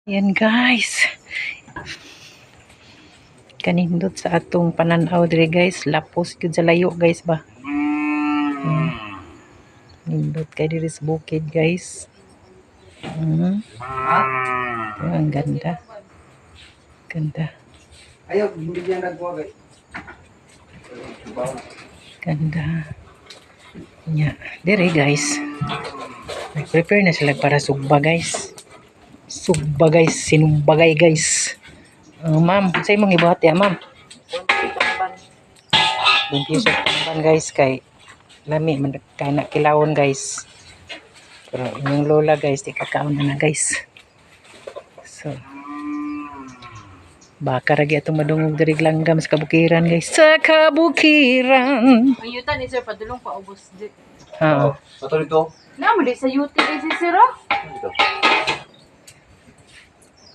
Yan guys. Kanindot sa atong pananaw dire guys. Lapos gyud sa layo guys ba. Nindot kay diri sa bukid guys. Ang ganda. Ganda. Ayaw, hindi diyan nagkuha guys. Ganda. Nya, dire guys. Nag-prepare na sila para sugba guys. Sugba guys, sinumbagay guys. Ma'am, sa imong ibuhat ya, ma'am. 20 pesos tamban guys kay lami man kana kilawon guys. Pero inyong lola guys, di kakaon na guys. So, baka ragi atong madungog diri langgam sa kabukiran guys. Sa kabukiran. Mayutan ni sir padulong pa ubos di. Oo. Ato dito. Na mo di sa YouTube si sir. Oh. Dito.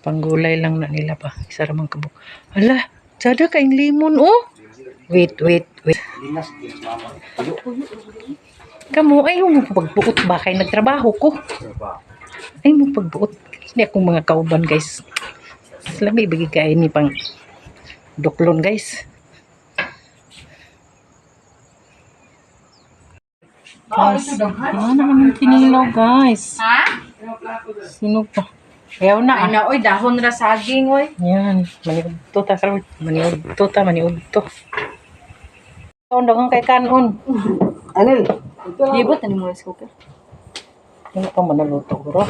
Panggulay lang na nila pa. Isa ramang kabuk. Hala, sada kaing limon oh. Wait. Linas mama. Ayo. Kamu ay mo pagbuot ba kay nagtrabaho ko. Ay mo pagbuot. Hindi akong mga kauban guys. Labi bagi kay ni pang doklon guys. Guys, ano naman kinilaw guys. Ha? Sino pa? Ayaw na Ay na oy dahon ra saging oy. Yan, maniudto ta karon, maniudto. Kaon dagang kay kanon. Anil. Libot ani mo rice cooker. Ano pa manaluto bro?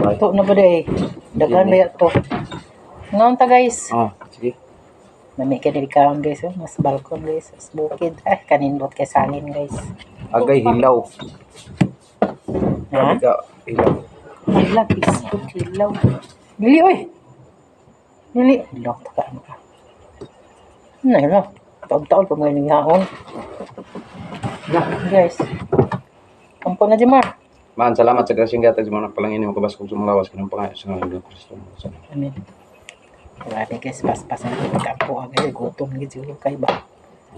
Ito na ba day? Daghan ba ito? Ngaon ta guys. Oh, sige. Nami ka diri kaon guys, oh. Mas balkon guys, mas bukid. Kanindot kay sangin guys. Agay hilaw. Ha? Aga hilaw. Hilaw, biskut, hilaw. Dili oy. Dili. Hilaw ta ka ano ka. Hilaw. Taon-taon pa may nangyahon. Guys. Kampo na Jimar. Man, salamat sa grasyang gatag sa mga palangin mo kabas kung sumulawas kinang pangayo sa ngayon ng Kristo. Amen. Grabe guys, pas-pasan ko kampo agad gutom gid siguro kay ba.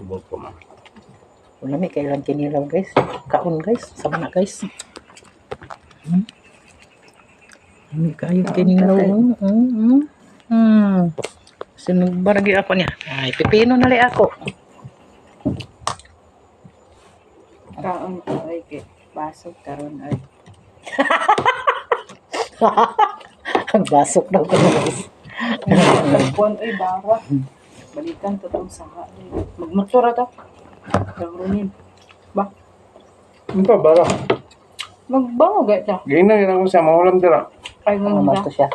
Ibot ko man. Wala may kailan kinilaw guys. Kaon guys, sama na guys. Hindi kayo kinilaw. Sinugbaragi ako niya. Ay, pipino na li ako. Kaon ko ay kay basog karon ay. Ang basok daw ko guys. Kuan ay bara. Balikan to tong saha. Magmotor ta. Karonin. Ba, Ano pa, bara? magbango ga ta. Gina, yun ako siya, mawalam dira. Ay Ano ngunda. to siya?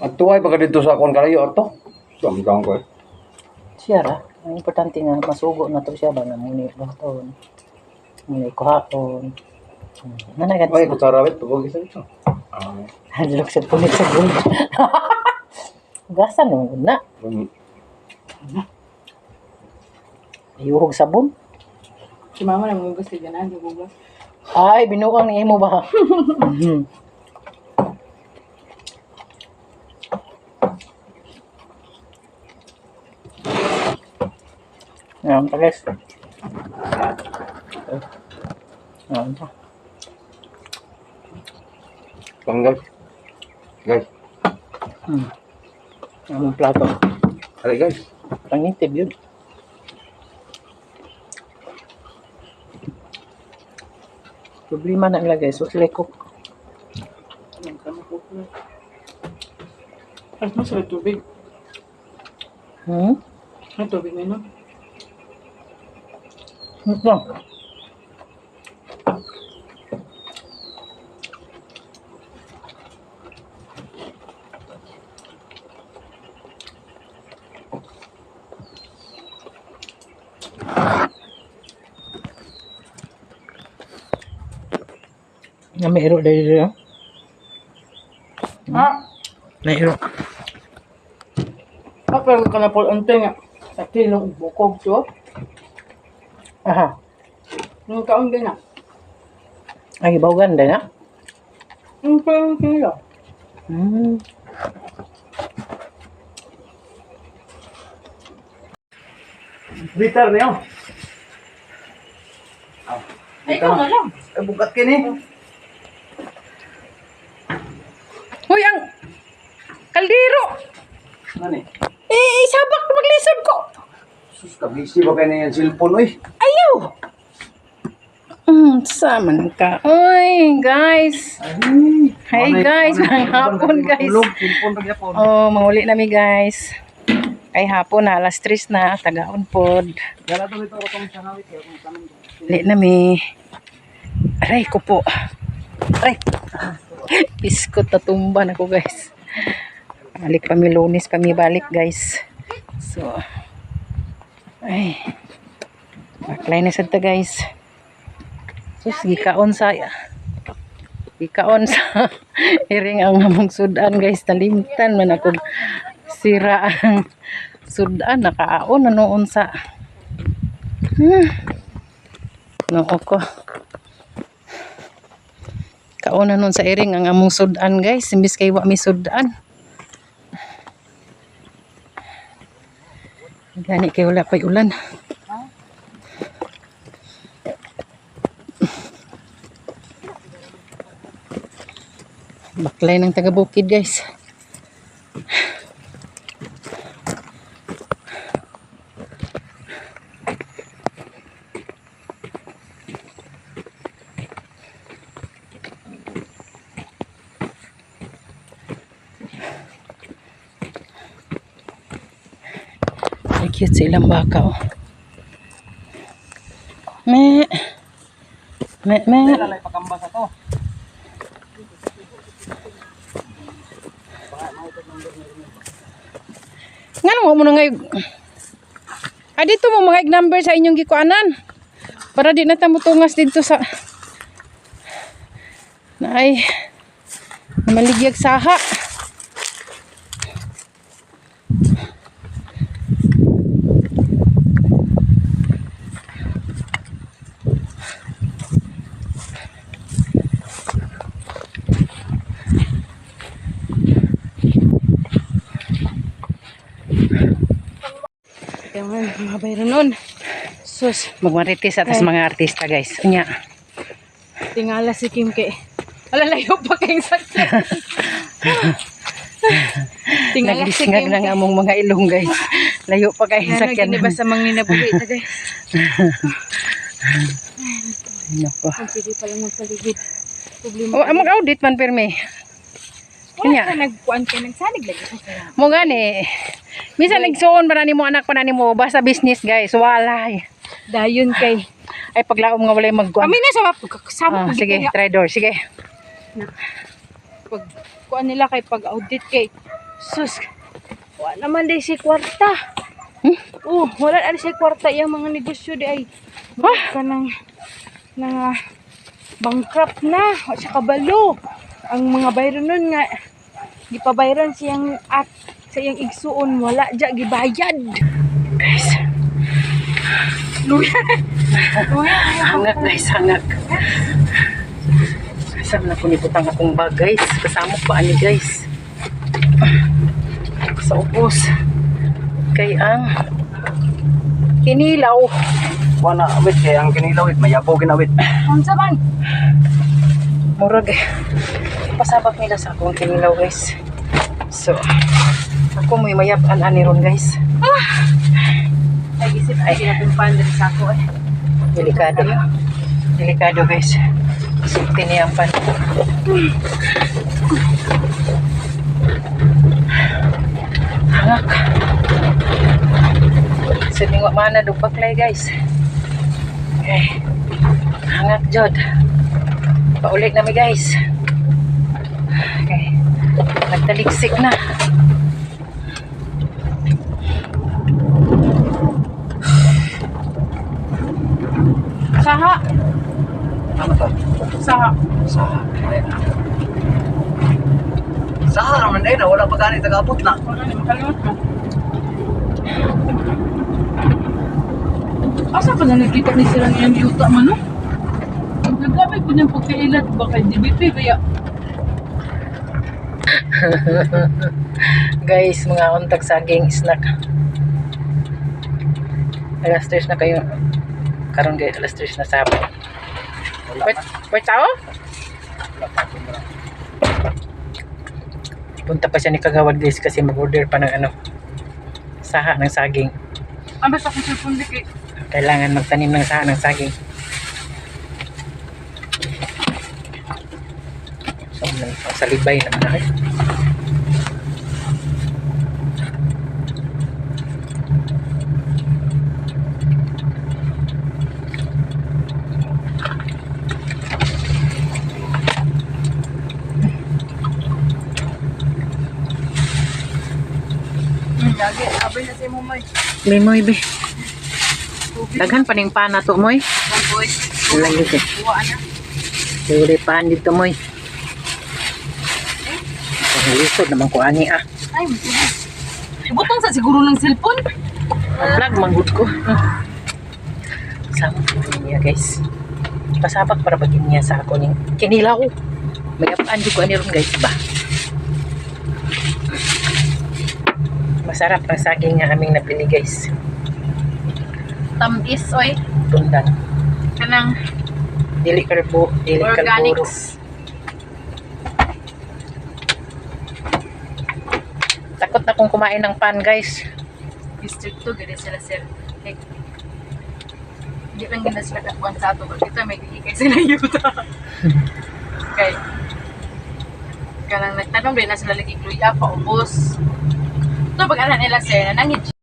At tuway pagka dito sa akong kalayo, ato. Samgang ko eh. Siya ra. Ang importante nga masugo na to siya ba na muni baton. Muni kuhaon. Nanagat Ay, kutarawit, tubog isa dito. Hadlok sa punit sa gulod. Gasan mo na. Ayuhog sabon. Si mama na mo gusto ganan di bugas. Ay, binuang ni imo ba? Yan pa guys. Yan pa. Tanggal. Guys. Ang plato. Alay guys. Pangitib yun. Problema na nila guys. So sila cook. Ay mo sa tubig. Hmm? Ang tubig na no. Ito. Nameiro dari dia. Ha? Nairo. Apa ka na pol ante nga. Sa tilong bukog to. Aha. Nung kaon din na. Ay bawgan din na. Ang pang kilo. Bitter na yun. Ay ikaw na lang. Bukat kini. Kaldero! Ano eh? Sabak na maglisod ko! Sus, kabisi ba kayo na yan cellphone, oy? Ayaw! Saman ka. Uy, guys! Hi guys! Mga hapon guys! Cellphone pa gyapon. Oh, mahuli nami guys. Kay hapon na, alas 3 na, tagaon pod. Dala to ito kung sa hawit kung tanong. Huli nami. Aray ko po. Aray! Biskot na tumban ako guys. Balik pa mi Lunes pa mi balik guys. So, ay. Baklay na sad ta guys. Sus, gikaon sa iring ang among sudan guys. Nalimtan man ako sira ang sudan. Nakaaon na noon sa noo ko. Kauna noon sa iring ang among sudan guys. Imbis kay wa mi sudan. Gani kay wala pa'y ulan. Baklay ng taga-bukid guys. Ay, cute sa ilang baka oh. Me. Lalay pakamba sa to. Ngano mo na ngay. Dito mo mga number sa inyong gikuanan. Para di na ta mutungas dito sa naay maligyag saha. Mga bayro nun. Sus, magmarites atas mga artista guys. Unya. Tingala si Kim kay. Alalayo pa kayong sakit. Tingala si Kim. Nagdisngag ng among mga ilong guys. Layo pa kayong sakit. Ano, ba sa mga ninabuhi ito guys. Nako. Pwede pa lang magpaligid. Oh, among audit man perme. Kanya nagkuan kay nagsalig lagi mo gani. Minsan nagsuon ba ni mo anak pa ni mo basta business guys. Walay. Dayon kay ay paglaom nga walay magkuan. Kami na sama sige, try door. Sige. Pag kuan nila kay pag audit kay sus. Wala naman di si kwarta. Wala ari si kwarta yang mga negosyo di ay. Kanang bankrupt na sa kabalo. Ang mga bayron nun nga gipabayran siyang at sa iyang igsuon wala dya gibayad guys. Luya hangak guys, hangak kasama na ko niputang akong bag guys. Kasama pa ani guys sa upos kay ang kinilaw Wana awit kay ang kinilaw it mayapo ginawit. unsa man murag pasabak nila sa akong kinilaw guys. So ako may mayab-an ani ron guys. Ay isip ay pinatumpan din sa ako eh. Delikado. Delikado guys. Safety niya ang pan. Hangak. Sining wa mana do paklay guys. Okay. Hangak jod. Paulit na mi guys. Okay. Nagtaliksik na. Saha. Ano to? Saha. Saha. Saha naman na wala pa gani tagapot na. Kalimot mo. Asa ka na nakita ni sila ngayong yuta man no? Naggamit ko niyang pagkailat baka DBP kaya guys, mga untag saging snack. Alas 3 na kayo. Karon guys, alas 3 na sabay. Pwede tao? Punta pa siya ni Kagawad guys kasi mag-order pa ng ano, saha ng saging. Ang basta kong cellphone dikit. Kailangan magtanim ng saha ng saging. So, sa libay naman ay. Lagi, abay na si Mumoy. Limoy be. Daghan pa ning pana to moy. One boy. Lagi ko. Buwaan na. Dili pan dito moy. Ang lisod naman ko ani ah. Ay, matuloy. Ibutang sa siguro ng cellphone. Vlog manggod ko. Sama ko niya guys. Pasabak para bagin niya sa ako ning kinilaw. May apaan di ko ani ron guys ba. Masarap ang saging nga aming napili guys. Tamis, oy. Tundan. Kanang Dili karbo, dili karburo. organics. Takot na kung kumain ng pan guys. District 2, gano'n sila sir. Like, hindi lang gano'n sila kakuan sa ato. Kita may ikay sila yuta. Okay. Kanang nagtanong rin na sila lagi kluya, paubos. Ito, pag-anan nila sir, nanangit siya.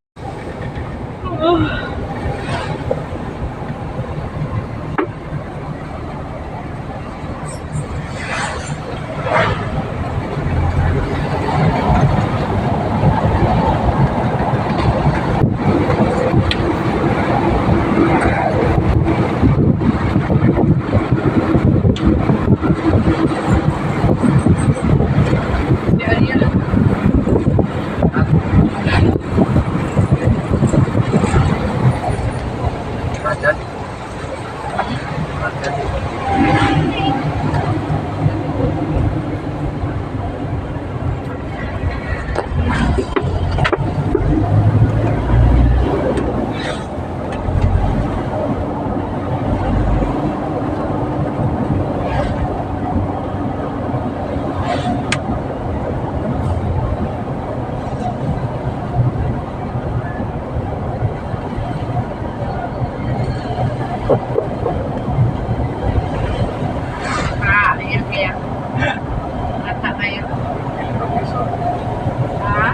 Ayun kaya. Ata kayo. Ha?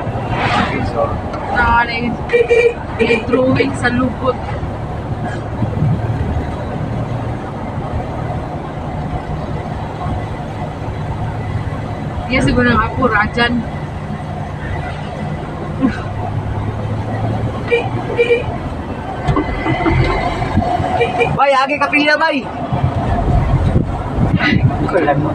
May drawing sa lubot. Iya siguro ng ako, Rajan. Bay, agi kapilya bay. Kulang mo.